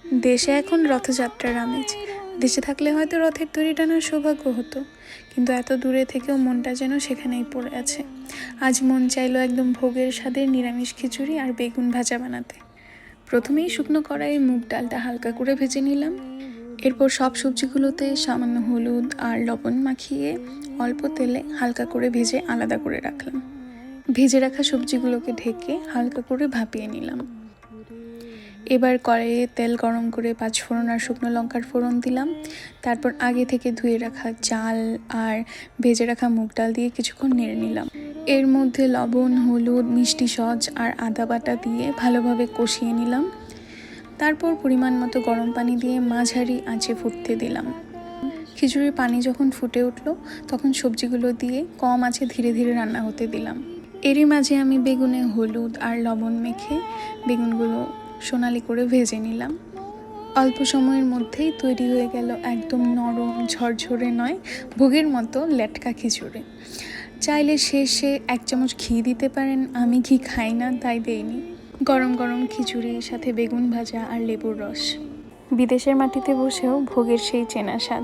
দেশে এখন রথযাত্রার আমেজ। দেশে থাকলে হয়তো রথের দড়ি টানার সৌভাগ্য হতো, কিন্তু এত দূরে থেকেও মনটা যেন সেখানেই পড়ে আছে। আজ মন চাইলো একদম ভোগের স্বাদের নিরামিষ খিচুড়ি আর বেগুন ভাজা বানাতে। প্রথমেই শুকনো কড়াইয়ে মুগ ডালটা হালকা করে ভেজে নিলাম। এরপর সব সবজিগুলোতে সামান্য হলুদ আর লবণ মাখিয়ে অল্প তেলে হালকা করে ভেজে আলাদা করে রাখলাম। ভেজে রাখা সবজিগুলোকে ঢেকে হালকা করে ভাপিয়ে নিলাম। এবার কড়াইয়ে তেল গরম করে 5 ফোড়ন আর শুকনো লঙ্কার ফোড়ন দিলাম। তারপর আগে থেকে ধুয়ে রাখা চাল আর ভেজে রাখা মুগ ডাল দিয়ে কিছুক্ষণ নেড়ে নিলাম। এর মধ্যে লবণ, হলুদ, মিষ্টি সস আর আদা বাটা দিয়ে ভালোভাবে কষিয়ে নিলাম। তারপর পরিমাণ মতো গরম পানি দিয়ে মাঝারি আঁচে ফুটতে দিলাম। খিচুড়ির পানি যখন ফুটে উঠলো তখন সবজিগুলো দিয়ে কম আঁচে ধীরে ধীরে রান্না হতে দিলাম। এরই মাঝে আমি বেগুনে হলুদ আর লবণ মেখে বেগুনগুলো সোনালি করে ভেজে নিলাম। অল্প সময়ের মধ্যেই তৈরি হয়ে গেল একদম নরম ঝরঝরে নয়, ভোগের মতো লেটকা খিচুড়ি। চাইলে শেষে 1 চামচ ঘি দিতে পারেন, আমি ঘি খাই না তাই দেইনি। গরম গরম খিচুড়ির সাথে বেগুন ভাজা আর লেবুর রস, বিদেশের মাটিতে বসেও ভোগের সেই চেনা স্বাদ।